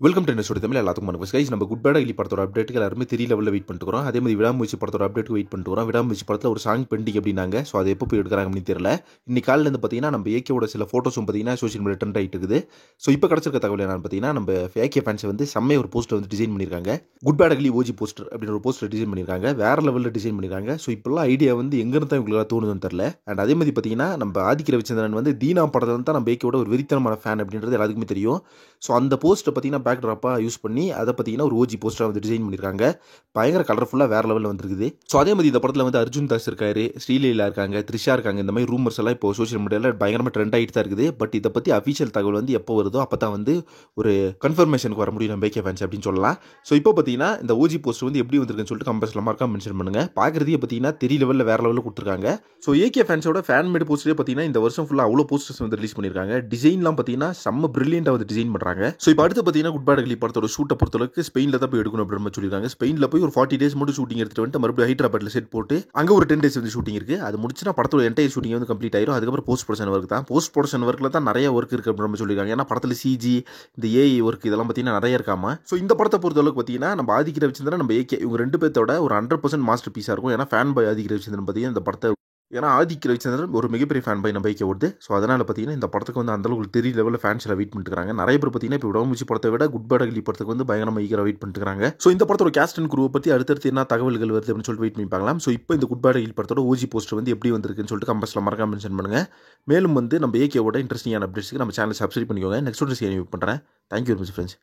Welcome to என்னோட தமிழ் எல்லாத்துக்கும் வணக்கம் கைஸ். நம்ம குட் பேட் அக்லி படத்தோட அப்டேட்டுக்கு எல்லாருமே தெரிய லெவலில் வெயிட் பண்ணிட்டு வரோம். அதே மாதிரி விடாமுயற்சி படத்தோட அப்டேட்டுக்கு வெயிட் பண்ணிட்டு வரோம். விடாமுயற்சி படத்தில் ஒரு சாங் பெண்டிங் அப்படின்னாங்க. ஸோ அது எப்போ போய் எடுக்கிறாங்க அப்படின்னு தெரியல. இன்னைக்கு காலையில் வந்து பார்த்தீங்கன்னா நம்ம ஏகேவோட சில ஃபோட்டோஸும் பார்த்தீங்கன்னா சோஷியல் மீடியா ட்ரெண்ட் ஆகிட்டு இருக்குது. ஸோ இப்போ கிடச்சிருக்க தகவல் என்னன்னு பார்த்தீங்கன்னா நம்ம ஏகே ஃபேன்ஸ் வந்து செம்மையை ஒரு போஸ்டர் வந்து டிசைன் பண்ணியிருக்காங்க. Good bad ugly OG poster அப்படின்னு ஒரு போஸ்டர் டிசைன் பண்ணியிருக்காங்க. வேற லெவலில் டிசைன் பண்ணியிருக்காங்க. ஸோ இப்போல்லாம் ஐடியா வந்து எங்கேருந்து தான் இவங்களுக்கு தோணுதுன்னு தெரியல. அண்ட் அதே மாதிரி பார்த்தீங்கன்னா நம்ம ஆதிக்க ரவிச்சந்திரன் வந்து தீனா படத்தை வந்து தான் நம்ம ஏகேவோட ஒரு வெறித்தனமான ஃபேன் அப்படின்றது எல்லாத்துக்குமே தெரியும். ஸோ அந்த போஸ்ட்டை பார்த்தீங்கன்னா பேக் ட்ராப்பாக யூஸ் பண்ணி அதை பார்த்தீங்கன்னா ஒரு ஓஜி போஸ்டராக வந்து டிசைன் பண்ணியிருக்காங்க. பயங்கர கலர்ஃபுல்லாக வேறு லெவலில் வந்துருக்குது. ஸோ அதே மாதிரி இந்த படத்தில் வந்து அர்ஜுன் தாஸ் இருக்காரு, ஸ்ரீலீலா இருக்காங்க, த்ரிஷா இருக்காங்க. இந்த மாதிரி ரூமர்ஸ் எல்லாம் இப்போ சோஷியல் மீடியாவில் பயங்கரமாக ட்ரெண்ட் ஆகிட்டு தான் இருக்குது. பட் இதை பற்றி அஃபிஷியல் தகவல் வந்து எப்போ வருதோ அப்போ தான் வந்து ஒரு கன்ஃபர்மேஷனுக்கு வர முடியும் நம்ம ஏகே ஃபேன்ஸ் அப்படின்னு சொல்லலாம். ஸோ இப்போ பார்த்தீங்கன்னா இந்த ஓஜி போஸ்டர் வந்து எப்படி வந்திருக்குன்னு சொல்லிட்டு கம்பெனியில் மார்க்காக மென்ஷன் பண்ணுங்க. பார்க்குறதே பார்த்தீங்கன்னா தெரிய லெவலில் வேறு லெவலில் கொடுத்துருக்காங்க. ஸோ ஏகே ஃபேன்ஸோட ஃபேன் மேட் போஸ்டரே பார்த்தீங்கன்னா இந்த வருஷம் ஃபுல்லாக அவ்வளோ போஸ்டர்ஸ் வந்து ரிலீஸ் பண்ணியிருக்காங்க. டிசைன்லாம் பார்த்தீங்கன்னா செம்ம பிரில்லியண்டாக வந்து டிசைன் பண்ணுறாங்க. ஸோ இப்போ அடுத்து பார்த்தீங்கன்னா குட் பேட் அக்லி படத்தோட ஷூட்டை பொறுத்தளவுக்கு ஸ்பெயினில் தான் போய் எடுக்கணும் அப்படின்னு சொல்லியிருக்காங்க. ஸ்பெயினில் போய் ஒரு 40 days மட்டும் ஷூட்டிங் எடுத்துட்டு வந்து மறுபடியும் ஹைதராபாத்தில் செட் போட்டு அங்கே ஒரு 10 days வந்து ஷூட்டிங் இருக்குது. அது முடிச்சுனா படத்தோட என்டையர் ஷூட்டிங் வந்து கம்ப்ளீட் ஆயிரும். அதுக்கப்புறம் போஸ்ட் ப்ரொடக்ஷன் ஒர்க் தான். போஸ்ட் ப்ரொடக்ஷன் ஒர்க்கில் தான் நிறைய ஒர்க் இருக்குது அப்படின்னு சொல்லியிருக்காங்க. ஏன்னா படத்தில் சிஜி இந்த ஏஐ ஒர்க் இதெல்லாம் பார்த்தீங்கன்னா நிறைய இருக்காமா. ஸோ இந்த படத்தை பொறுத்தளவுக்கு பார்த்தீங்கன்னா நம்ம ஆதிக்க ரவிச்சந்திரன் நம்ம ஏகே இவங்க ரெண்டு பேர்த்தோட ஒரு 100% மாஸ்டர் பீஸாக இருக்கும். ஏன்னா ஃபேன் பாய் ஆதிக்க ரவிச்சந்திரன் பார்த்தீங்கன்னா இந்த படத்தை ஏன்னா ஆதிக்க ரவிச்சந்திரன் ஒரு மிகப்பெரிய ஃபேன் பை நம்ம பைக்கை ஓடுது. ஸோ அதனால் பார்த்தீங்கன்னா இந்த படத்துக்கு வந்து அந்தளவுக்கு தெரிய லெவலில் ஃபேன்ஸ் எல்லாம் வெயிட் பண்ணிட்டுருக்காங்க. நிறைய பேர் பார்த்தீங்கன்னா இப்போ விடாமுயற்சி படத்தை விட குட் பேட் அக்லி படத்துக்கு வந்து பயங்கரமாக ஈகராக வெயிட் பண்ணிட்டுருக்காங்க. ஸோ இந்த படத்தோட கேஸ்ட் அண்ட் குரூவை பற்றி அடுத்தடுத்து என்ன தகவல்கள் வருது அப்படின்னு சொல்லிட்டு வெயிட் பண்ணி பார்க்கலாம். ஸோ இப்போ இந்த குட் பேட் அக்லி படத்தோட ஓஜி போஸ்டர் வந்து எப்படி வந்திருக்குன்னு சொல்லிட்டு கம்பெனியில் மறக்காம மென்ஷன் பண்ணுங்கள். மேலும் வந்து நம்ம ஏகேவோட இன்ட்ரெஸ்டிங்கான அப்டேட்ஸ்க்கு நம்ம சேனல் சப்ஸ்கிரைப் பண்ணிக்கோங்க. நெக்ஸ்ட் ஒரு பண்ணுறேன். Thank you very much friends.